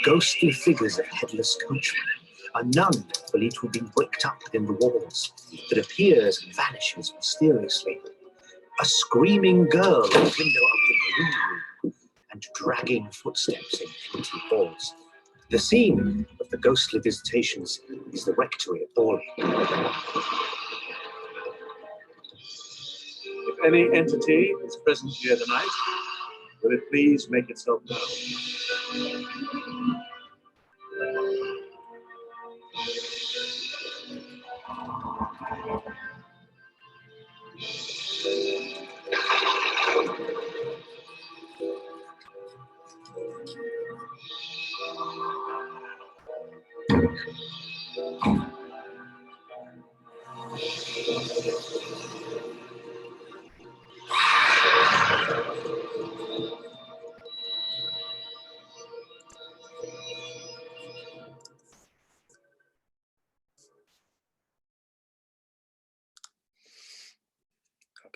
Ghostly figures of headless coachmen, a nun believed to have been bricked up within the walls, that appears and vanishes mysteriously. A screaming girl at the window of the room, and dragging footsteps in empty halls. The scene of the ghostly visitations is the rectory at Borley. If any entity is present here tonight, will it please make itself known?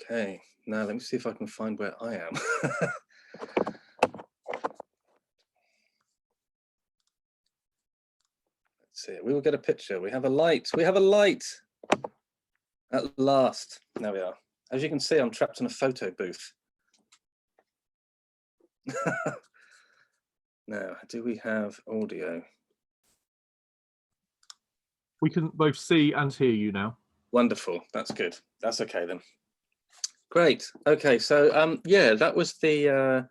Okay, now let me see if I can find where I am. Let's see, we will get a picture. We have a light. We have a light. At last. There we are. As you can see, I'm trapped in a photo booth. Now, do we have audio? We can both see and hear you now. Wonderful. That's good. That's okay then. Great. Okay. So yeah, that was the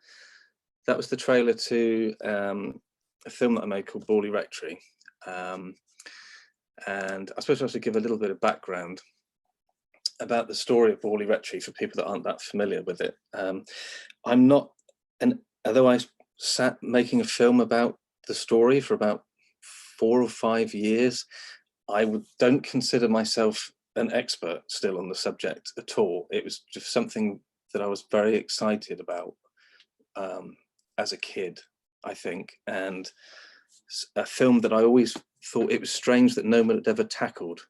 trailer to a film that I made called Borley Rectory. And I suppose I should give a little bit of background about the story of Borley rectory for people that aren't that familiar with it. I'm not, and although I sat making a film about the story for about 4 or 5 years, don't consider myself an expert still on the subject at all. It was just something that I was very excited about as a kid, I think, and a film that I always thought it was strange that no one had ever tackled.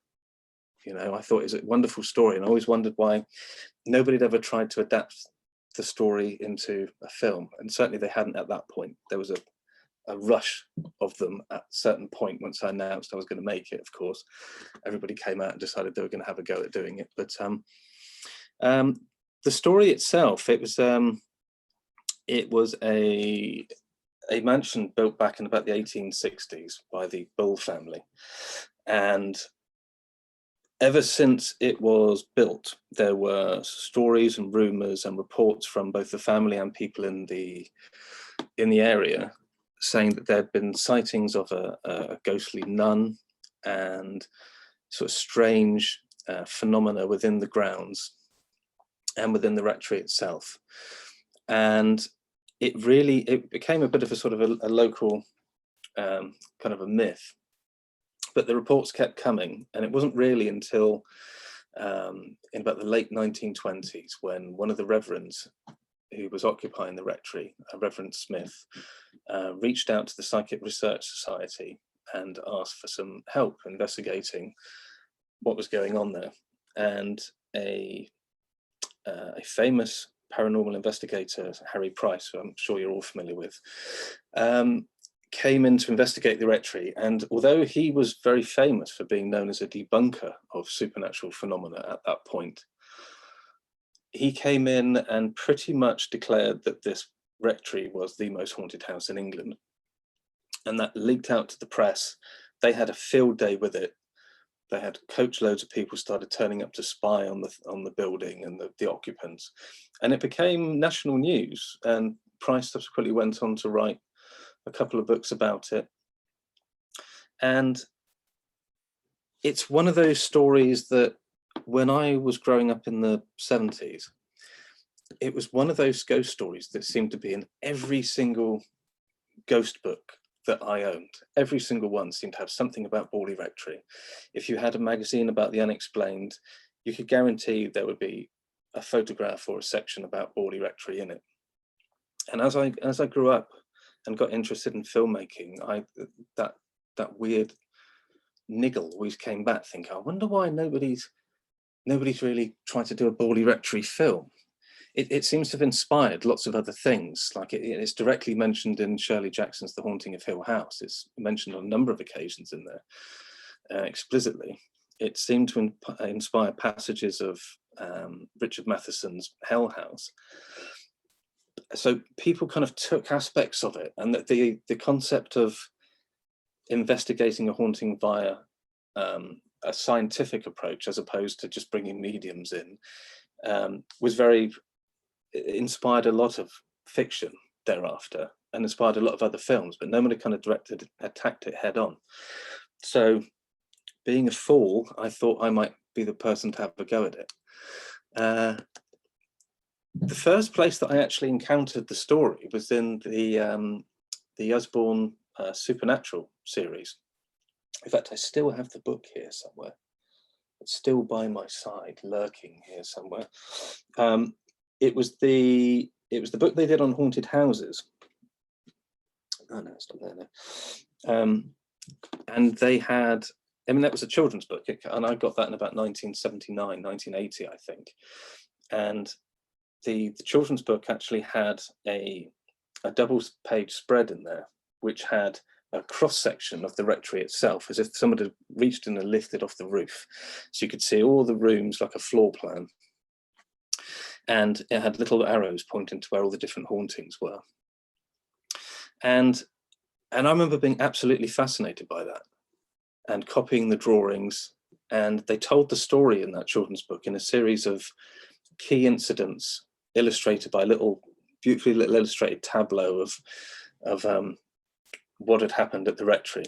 You know, I thought it was a wonderful story, and I always wondered why nobody had ever tried to adapt the story into a film, and certainly they hadn't at that point. There was a rush of them at a certain point. Once I announced I was going to make it, of course, everybody came out and decided they were going to have a go at doing it. But the story itself, it was a mansion built back in about the 1860s by the Bull family, and ever since it was built, there were stories and rumours and reports from both the family and people in the area saying that there had been sightings of a ghostly nun and sort of strange phenomena within the grounds and within the rectory itself. And it became a bit of a sort of a local kind of a myth. But the reports kept coming, and it wasn't really until in about the late 1920s when one of the reverends who was occupying the rectory, Reverend Smith, reached out to the Psychic Research Society and asked for some help investigating what was going on there. And a famous paranormal investigator, Harry Price, who I'm sure you're all familiar with, came in to investigate the rectory. And although he was very famous for being known as a debunker of supernatural phenomena at that point, he came in and pretty much declared that this rectory was the most haunted house in England. And that leaked out to the press. They had a field day with it. They had coachloads of people started turning up to spy on the building and the occupants. And it became national news. And Price subsequently went on to write a couple of books about it. And it's one of those stories that when I was growing up in the 70s, it was one of those ghost stories that seemed to be in every single ghost book that I owned. Every single one seemed to have something about Borley Rectory. If you had a magazine about the unexplained, you could guarantee there would be a photograph or a section about Borley Rectory in it. And as I grew up and got interested in filmmaking, that weird niggle always came back, thinking, I wonder why nobody's nobody's really tried to do a Borley rectory film. It seems to have inspired lots of other things. Like it's directly mentioned in Shirley Jackson's The Haunting of Hill House. It's mentioned on a number of occasions in there explicitly. It seemed to inspire passages of Richard Matheson's Hell House. So people kind of took aspects of it, and that the concept of investigating a haunting via a scientific approach as opposed to just bringing mediums in inspired a lot of fiction thereafter, and inspired a lot of other films, but nobody kind of attacked it head on. So being a fool, I thought I might be the person to have a go at it. The first place that I actually encountered the story was in the Usborne Supernatural series. In fact, I still have the book here somewhere. It's still by my side, lurking here somewhere. It was the book they did on haunted houses. Oh no, it's not there now. And they had, I mean, that was a children's book, and I got that in about 1979, 1980, I think. And the children's book actually had a double-page spread in there, which had a cross-section of the rectory itself, as if somebody had reached in and lifted off the roof. So you could see all the rooms like a floor plan. And it had little arrows pointing to where all the different hauntings were. And I remember being absolutely fascinated by that and copying the drawings. And they told the story in that children's book in a series of key incidents illustrated by beautifully little illustrated tableau of what had happened at the rectory.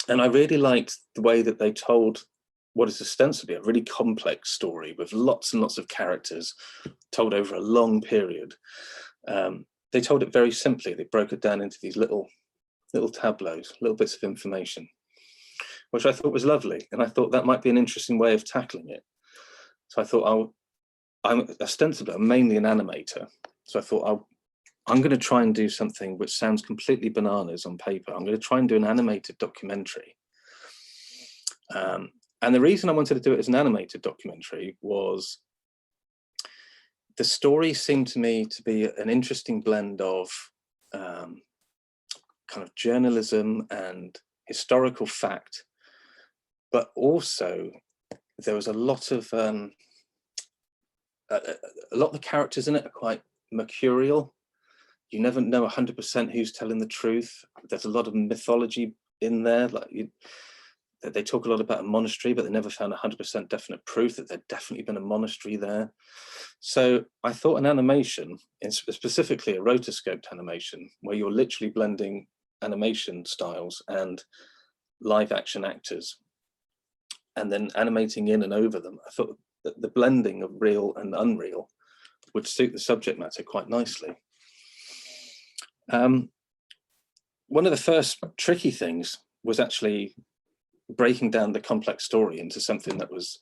And I really liked the way that they told what is ostensibly a really complex story with lots and lots of characters told over a long period. They told it very simply. They broke it down into these little tableaus, little bits of information, which I thought was lovely. And I thought that might be an interesting way of tackling it. So I thought, I'm ostensibly, I'm mainly an animator. So I thought, I'm going to try and do something which sounds completely bananas on paper. I'm going to try and do an animated documentary. And the reason I wanted to do it as an animated documentary was the story seemed to me to be an interesting blend of kind of journalism and historical fact, but also there was a lot of the characters in it are quite mercurial. You never know 100% who's telling the truth. There's a lot of mythology in there, they talk a lot about a monastery, but they never found 100% definite proof that there'd definitely been a monastery there. So I thought an animation, specifically a rotoscoped animation, where you're literally blending animation styles and live action actors, and then animating in and over them. I thought that the blending of real and unreal would suit the subject matter quite nicely. One of the first tricky things was actually breaking down the complex story into something that was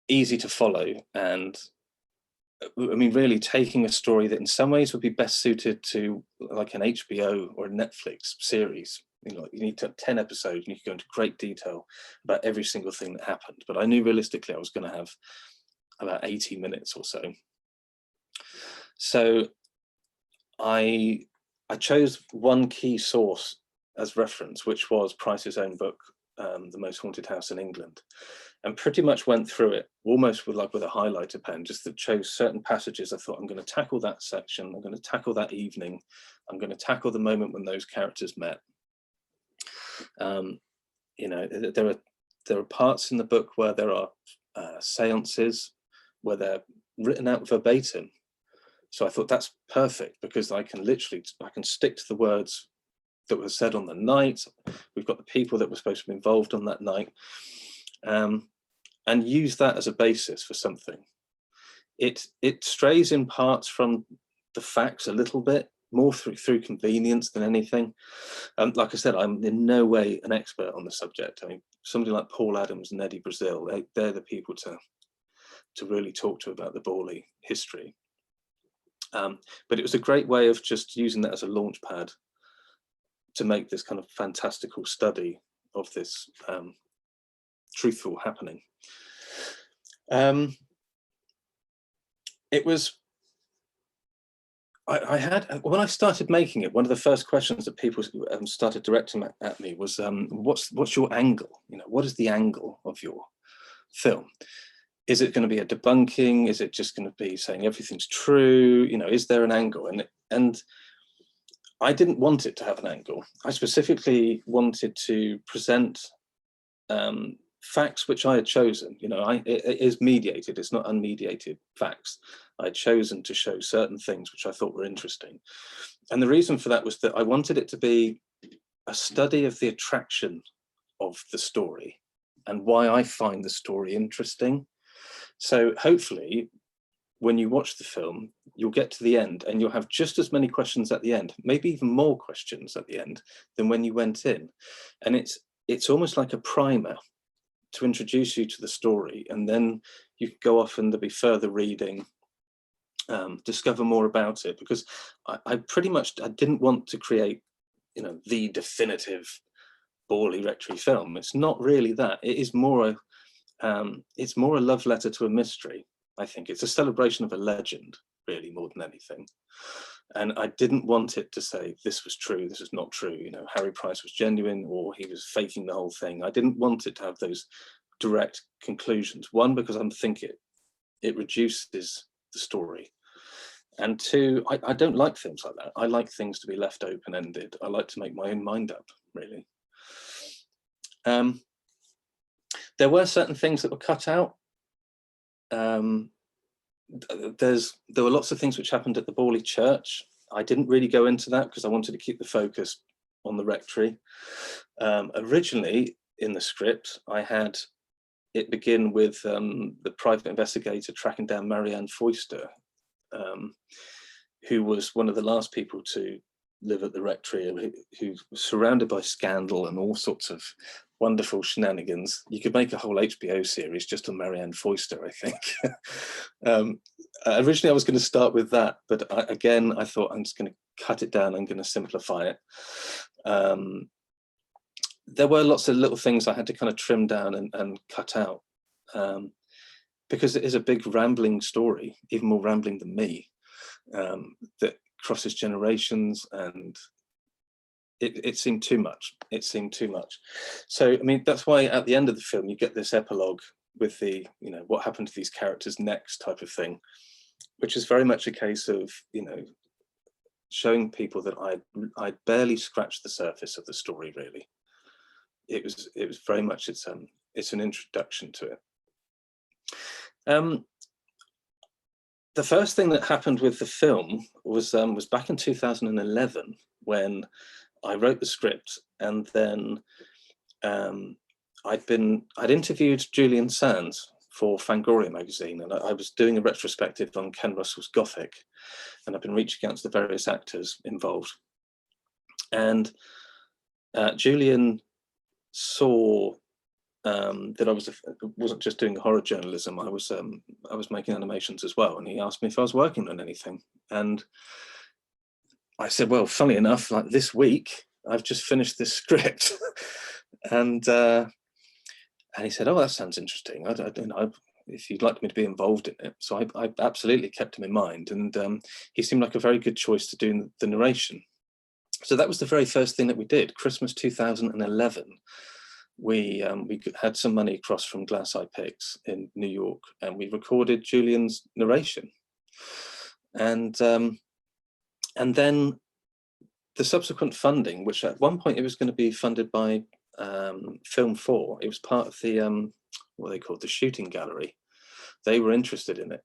easy to follow, and I mean really taking a story that in some ways would be best suited to like an HBO or a Netflix series. You know, you need to have 10 episodes and you can go into great detail about every single thing that happened, but I knew realistically I was going to have about 80 minutes or so. So I chose one key source as reference, which was Price's own book, The Most Haunted House in England, and pretty much went through it almost with a highlighter pen, just to chose certain passages. I thought, I'm going to tackle that section, I'm going to tackle that evening, I'm going to tackle the moment when those characters met. You know, there are parts in the book where there are seances where they're written out verbatim. So I thought that's perfect, because I can stick to the words that were said on the night. We've got the people that were supposed to be involved on that night, and use that as a basis for something. It strays in parts from the facts a little bit, more through convenience than anything. Like I said, I'm in no way an expert on the subject. I mean, somebody like Paul Adams and Eddie Brazil, they're the people to really talk to about the Borley history. But it was a great way of just using that as a launch pad to make this kind of fantastical study of this truthful happening. It was, I had, when I started making it, one of the first questions that people started directing at me was, what's your angle? You know, what is the angle of your film? Is it going to be a debunking? Is it just going to be saying everything's true? You know, is there an angle? And I didn't want it to have an angle. I specifically wanted to present facts which I had chosen. You know, it is mediated, it's not unmediated facts. I'd chosen to show certain things which I thought were interesting. And the reason for that was that I wanted it to be a study of the attraction of the story and why I find the story interesting. So hopefully, when you watch the film, you'll get to the end and you'll have just as many questions at the end, maybe even more questions at the end than when you went in. And it's almost like a primer to introduce you to the story, and then you can go off and there'll be further reading, discover more about it, because I didn't want to create, you know, the definitive Borley rectory film. It's not really that. It is more it's more a love letter to a mystery. I think it's a celebration of a legend, really, more than anything. And I didn't want it to say this was true, this is not true, you know, Harry Price was genuine or he was faking the whole thing. I didn't want it to have those direct conclusions. One, because I think it reduces the story. And two, I don't like things like that. I like things to be left open-ended. I like to make my own mind up, really. There were certain things that were cut out. There were lots of things which happened at the Borley church. I didn't really go into that because I wanted to keep the focus on the rectory. Originally in the script, I had it begin with the private investigator tracking down Marianne Foyster, who was one of the last people to live at the rectory, who was surrounded by scandal and all sorts of wonderful shenanigans. You could make a whole HBO series just on Marianne Foyster, I think. Originally I was going to start with that, but again I thought I'm just going to cut it down, I'm going to simplify it. There were lots of little things I had to kind of trim down and cut out, because it is a big rambling story, even more rambling than me, that crosses generations, and it seemed too much. It seemed too much. So, I mean, that's why at the end of the film, you get this epilogue with the, you know, what happened to these characters next type of thing, which is very much a case of, you know, showing people that I barely scratched the surface of the story, really. It was very much, it's an introduction to it. The first thing that happened with the film was back in 2011 when I wrote the script, and then I'd interviewed Julian Sands for Fangoria magazine, and I was doing a retrospective on Ken Russell's Gothic, and I've been reaching out to the various actors involved. And Julian saw that I wasn't just doing horror journalism. I was making animations as well, and he asked me if I was working on anything, and I said, well, funny enough, like this week I've just finished this script. And he said, oh, that sounds interesting. I don't know if you'd like me to be involved in it. So I absolutely kept him in mind, and he seemed like a very good choice to do the narration. So that was the very first thing that we did. Christmas 2011. We had some money across from Glass Eye Pix in New York, and we recorded Julian's narration. And then the subsequent funding, which at one point it was going to be funded by Film 4. It was part of the, what they called the shooting gallery. They were interested in it.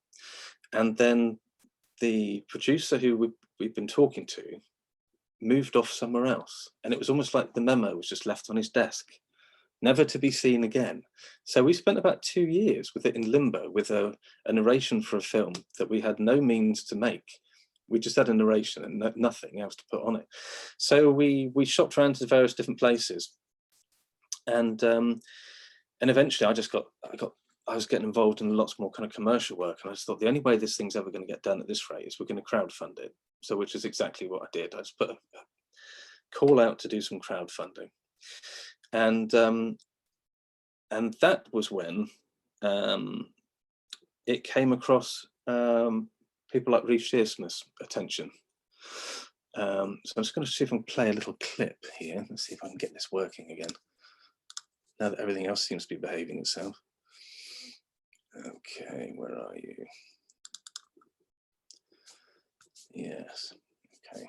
And then the producer who we've been talking to moved off somewhere else. And it was almost like the memo was just left on his desk, never to be seen again. So we spent about 2 years with it in limbo, with a narration for a film that we had no means to make. We just had a narration and nothing else to put on it. So we shopped around to various different places, and eventually I was getting involved in lots more kind of commercial work, and I just thought the only way this thing's ever going to get done at this rate is we're going to crowdfund it. So, which is exactly what I did. I just put a call out to do some crowdfunding, and that was when it came across people like Reece Shearsmith's attention. So I'm just going to see if I can play a little clip here. Let's see if I can get this working again, now that everything else seems to be behaving itself. Okay, where are you? Yes, okay.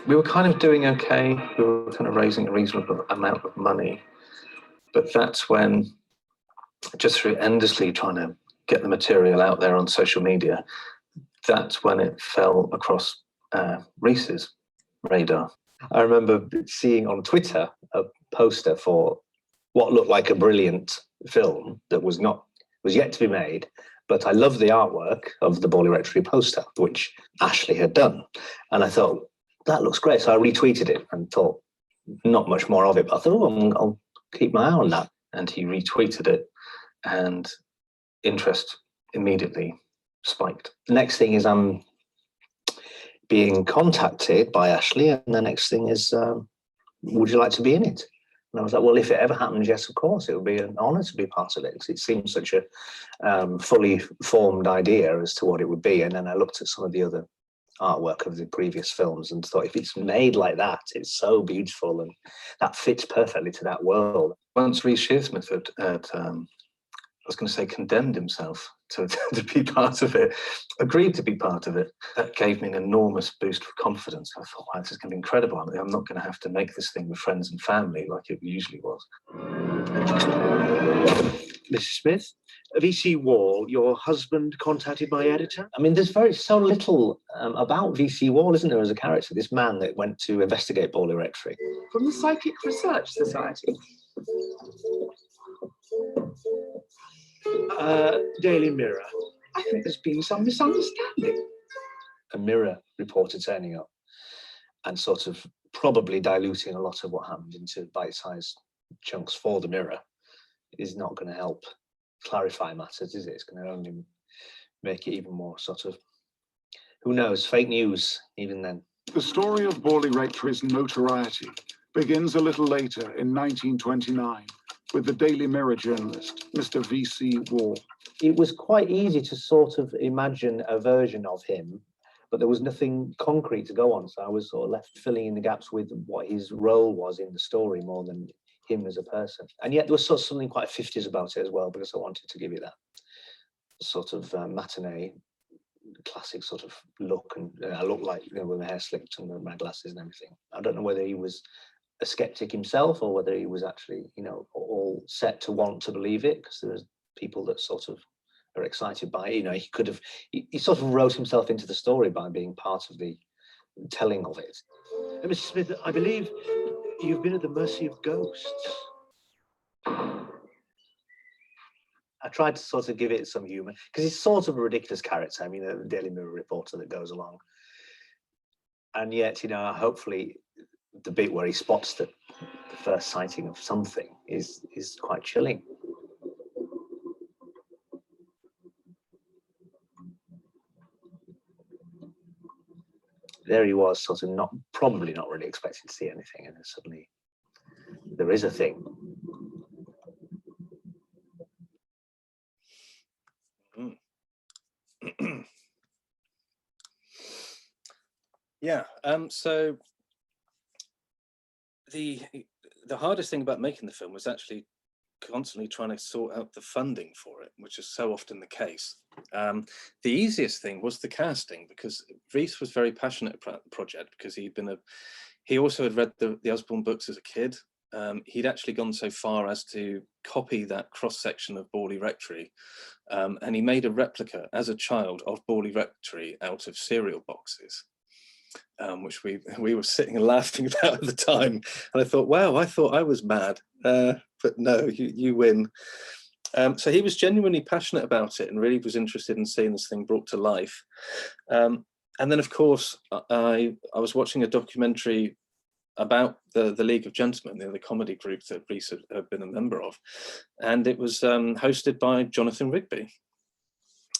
We were kind of doing okay. We were kind of raising a reasonable amount of money. But that's when, just through endlessly trying to get the material out there on social media, that's when it fell across Reece's radar. I remember seeing on Twitter a poster for what looked like a brilliant film that was yet to be made, but I loved the artwork of the Borley rectory poster, which Ashley had done. And I thought, that looks great. So I retweeted it and thought, not much more of it, but I thought, oh, I'll keep my eye on that. And he retweeted it, and interest immediately spiked. The next thing is I'm being contacted by Ashley, and the next thing is, would you like to be in it? And I was like, well, if it ever happens, yes, of course, it would be an honour to be part of it, because it seemed such a fully formed idea as to what it would be. And then I looked at some of the other artwork of the previous films and thought, if it's made like that, it's so beautiful, and that fits perfectly to that world. Once Reece Shearsmith had I was going to say condemned himself to be part of it, agreed to be part of it, that gave me an enormous boost of confidence. I thought, wow, this is going to be incredible. I'm not going to have to make this thing with friends and family like it usually was. Mrs. Smith, VC Wall, your husband contacted my editor? I mean, there's so little about VC Wall, isn't there, as a character? This man that went to investigate Borley rectory. From the Psychic Research Society. Daily Mirror. I think there's been some misunderstanding. A Mirror reporter turning up and sort of probably diluting a lot of what happened into bite-sized chunks for the Mirror is not going to help clarify matters, is it? It's going to only make it even more sort of, who knows, fake news even then. The story of Borley rectory's notoriety begins a little later in 1929 with the Daily Mirror journalist, Mr. V.C. Wall. It was quite easy to sort of imagine a version of him, but there was nothing concrete to go on. So I was sort of left filling in the gaps with what his role was in the story more than him as a person. And yet there was sort of something quite 50s about it as well, because I wanted to give you that sort of matinee, classic sort of look. And I look like, you know, with my hair slicked and my glasses and everything. I don't know whether he was a skeptic himself or whether he was actually, you know, all set to want to believe it, because there's people that sort of are excited by it. You know, he could have, he sort of wrote himself into the story by being part of the telling of it. Mrs. Smith, I believe you've been at the mercy of ghosts. I tried to sort of give it some humour, because he's sort of a ridiculous character. I mean, a Daily Mirror reporter that goes along. And yet, you know, hopefully the bit where he spots the first sighting of something is quite chilling. There he was, sort of probably not really expecting to see anything, and then suddenly there is a thing. Yeah, so the hardest thing about making the film was actually constantly trying to sort out the funding for it, which is so often the case. The easiest thing was the casting, because Reece was very passionate about the project, because he also had read the Osborne books as a kid. He'd actually gone so far as to copy that cross-section of Borley rectory, and he made a replica as a child of Borley rectory out of cereal boxes, which we were sitting and laughing about at the time. And I thought, wow, I thought I was mad, but no, you win. So he was genuinely passionate about it and really was interested in seeing this thing brought to life. And then, of course, I was watching a documentary about the League of Gentlemen, the comedy group that Reece had been a member of, and it was hosted by Jonathan Rigby.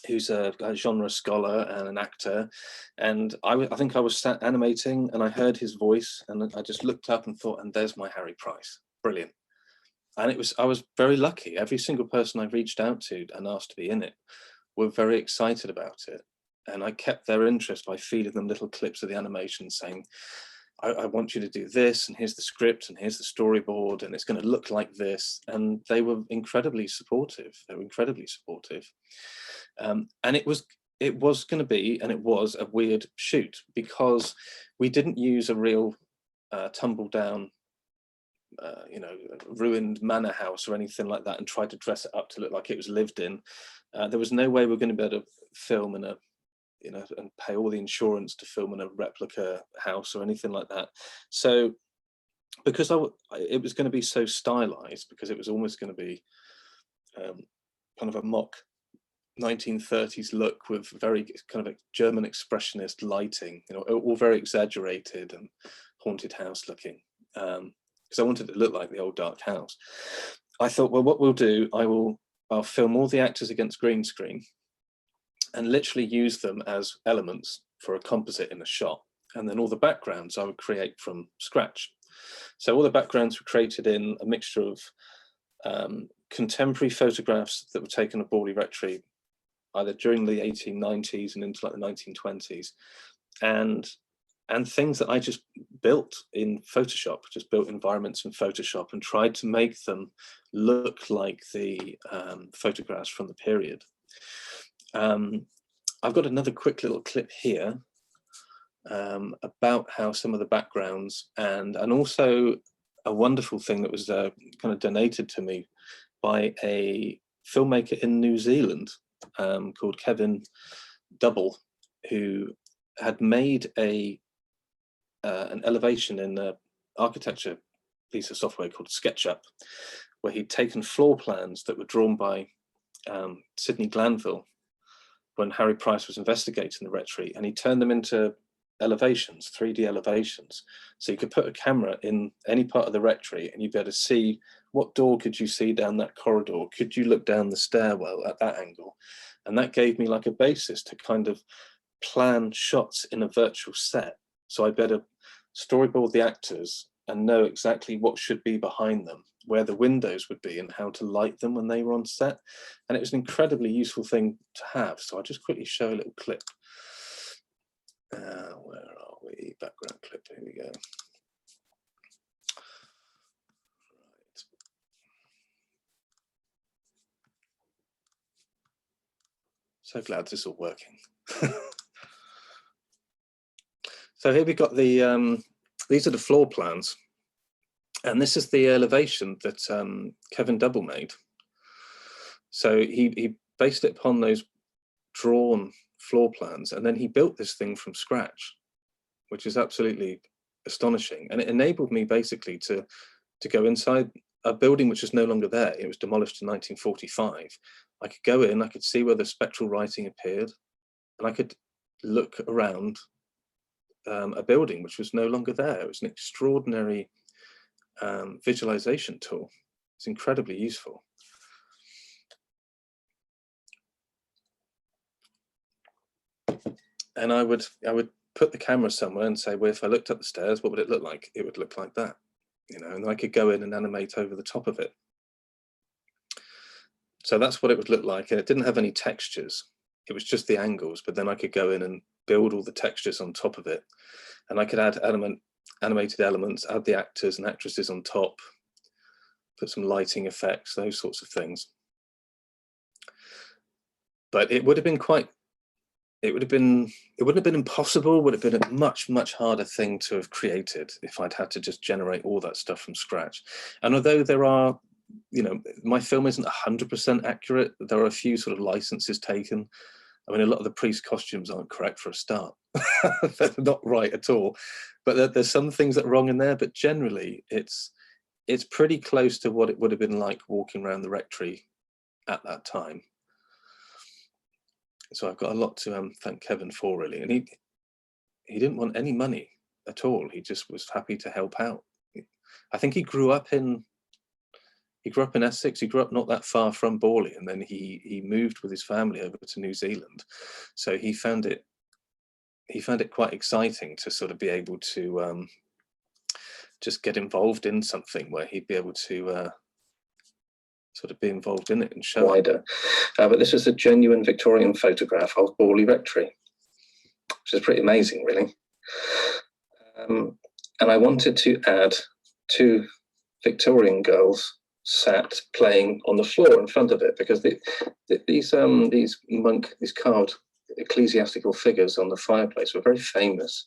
who's a genre scholar and an actor, and I think I was sat animating and I heard his voice and I just looked up and thought, and there's my Harry Price, brilliant. And I was very lucky. Every single person I reached out to and asked to be in it were very excited about it, and I kept their interest by feeding them little clips of the animation saying, I want you to do this, and here's the script, and here's the storyboard, and it's going to look like this. And they were incredibly supportive. They were incredibly supportive. And it was going to be, and it was a weird shoot, because we didn't use a real tumble down, ruined manor house or anything like that and try to dress it up to look like it was lived in. There was no way we're going to be able to film in a, and pay all the insurance to film in a replica house or anything like that. So because it was going to be so stylized, because it was almost going to be kind of a mock 1930s look with very kind of a German expressionist lighting, all very exaggerated and haunted house looking, because I wanted it to look like the old dark house. I thought, well, what we'll do, I'll film all the actors against green screen and literally use them as elements for a composite in a shot. And then all the backgrounds I would create from scratch. So all the backgrounds were created in a mixture of contemporary photographs that were taken at Borley rectory, either during the 1890s and into like the 1920s, and things that I just built in Photoshop, just built environments in Photoshop and tried to make them look like the photographs from the period. I've got another quick little clip here about how some of the backgrounds and also a wonderful thing that was kind of donated to me by a filmmaker in New Zealand called Kevin Double, who had made an elevation in an architecture piece of software called SketchUp, where he'd taken floor plans that were drawn by Sidney Glanville when Harry Price was investigating the rectory, and he turned them into elevations, 3D elevations. So you could put a camera in any part of the rectory and you'd be able to see what door could you see down that corridor, could you look down the stairwell at that angle. And that gave me like a basis to kind of plan shots in a virtual set. So I better storyboard the actors and know exactly what should be behind them, where the windows would be and how to light them when they were on set. And it was an incredibly useful thing to have. So I'll just quickly show a little clip. Where are we? Background clip, here we go. Right. So glad this is all working. So here we've got the, these are the floor plans. And this is the elevation that Kevin Double made. So he based it upon those drawn floor plans, and then he built this thing from scratch, which is absolutely astonishing. And it enabled me basically to go inside a building which is no longer there. It was demolished in 1945. I could go in, I could see where the spectral writing appeared, and I could look around a building which was no longer there. It was an extraordinary visualization tool. It's incredibly useful. And I would put the camera somewhere and say, well, if I looked up the stairs, what would it look like? It would look like that, and I could go in and animate over the top of it. So that's what it would look like. And it didn't have any textures. It was just the angles, but then I could go in and build all the textures on top of it. And I could add animated elements, add the actors and actresses on top, put some lighting effects, those sorts of things. But it would have been it wouldn't have been impossible, would have been a much, much harder thing to have created if I'd had to just generate all that stuff from scratch. And although there are, my film isn't 100% accurate, there are a few sort of licenses taken. I mean, a lot of the priest costumes aren't correct for a start. They're not right at all. But there's some things that are wrong in there, but generally it's pretty close to what it would have been like walking around the rectory at that time. So I've got a lot to thank Kevin for, really. And he didn't want any money at all. He just was happy to help out. I think he grew up in he grew up in Essex. He grew up not that far from Borley, and then he moved with his family over to New Zealand. So he found it quite exciting to sort of be able to just get involved in something where he'd be able to sort of be involved in it and show wider. But this is a genuine Victorian photograph of Borley rectory, which is pretty amazing, really. And I wanted to add 2 Victorian girls sat playing on the floor in front of it, because these carved ecclesiastical figures on the fireplace were very famous,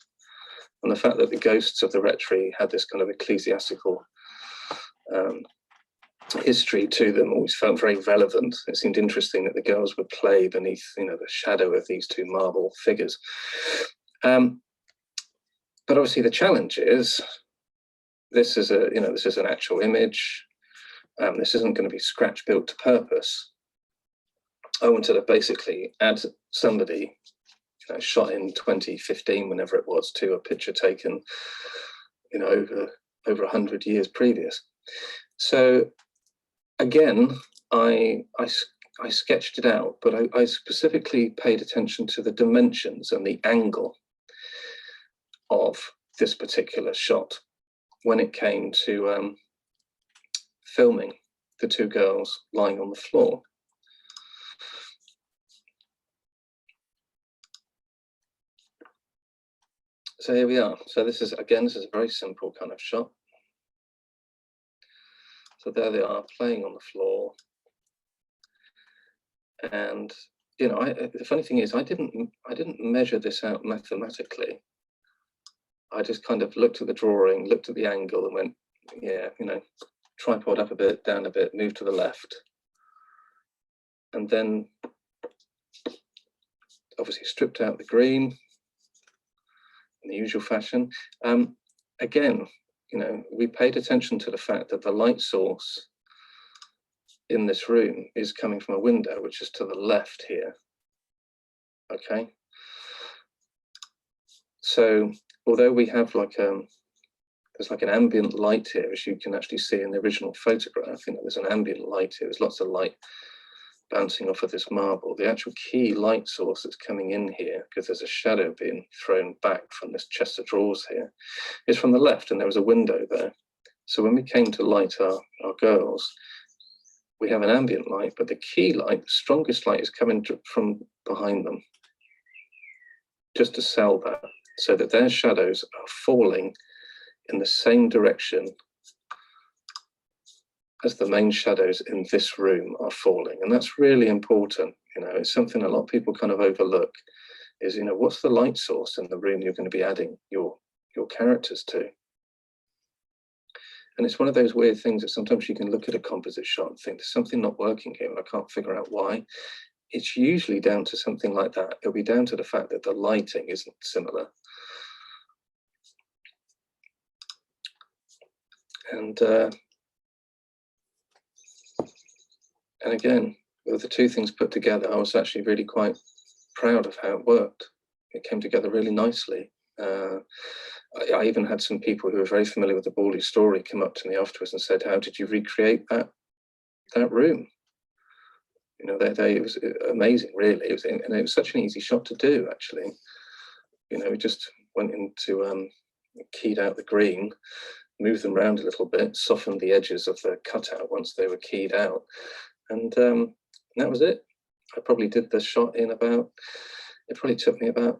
and the fact that the ghosts of the rectory had this kind of ecclesiastical history to them always felt very relevant. It seemed interesting that the girls would play beneath, the shadow of these 2 marble figures. But obviously the challenge is, this is an actual image. This isn't going to be scratch built to purpose. I wanted to basically add somebody, shot in 2015, whenever it was, to a picture taken, over 100 years previous. So again, I sketched it out, but I specifically paid attention to the dimensions and the angle of this particular shot when it came to filming the 2 girls lying on the floor. So here we are. So this is a very simple kind of shot. So there they are playing on the floor. And the funny thing is, I didn't measure this out mathematically. I just kind of looked at the drawing, looked at the angle, and went, yeah, tripod up a bit, down a bit, move to the left. And then obviously stripped out the green in the usual fashion. Again, we paid attention to the fact that the light source in this room is coming from a window, which is to the left here. Okay. So although we have there's like an ambient light here, as you can actually see in the original photograph, there's an ambient light here. There's lots of light bouncing off of this marble. The actual key light source that's coming in here, because there's a shadow being thrown back from this chest of drawers here, is from the left, and there was a window there. So when we came to light our girls, we have an ambient light, but the key light, the strongest light, is coming from behind them, just to sell that, so that their shadows are falling in the same direction as the main shadows in this room are falling. And that's really important. It's something a lot of people kind of overlook, is, what's the light source in the room you're going to be adding your characters to? And it's one of those weird things that sometimes you can look at a composite shot and think, there's something not working here, and I can't figure out why. It's usually down to something like that. It'll be down to the fact that the lighting isn't similar. And again, with the 2 things put together, I was actually really quite proud of how it worked. It came together really nicely. I even had some people who were very familiar with the Borley story come up to me afterwards and said, how did you recreate that room? It was amazing, really. And it was such an easy shot to do, actually. We just went into, keyed out the green, moved them around a little bit, softened the edges of the cutout once they were keyed out. And that was it. I probably did the shot in it probably took me about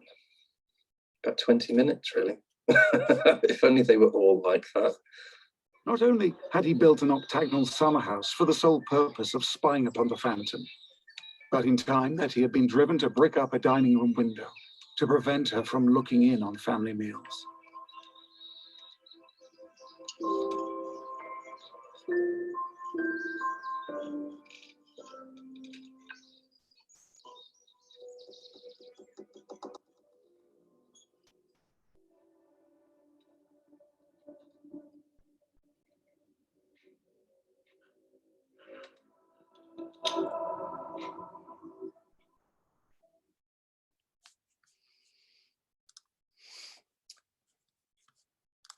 20 minutes, really. If only they were all like that. Not only had he built an octagonal summer house for the sole purpose of spying upon the phantom, but in time that he had been driven to brick up a dining room window to prevent her from looking in on family meals.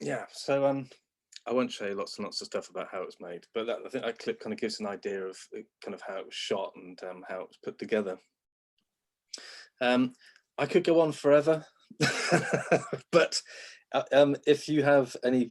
Yeah, so I won't show you lots and lots of stuff about how it was made, but I think that clip kind of gives an idea of kind of how it was shot and how it was put together. I could go on forever, but if you have any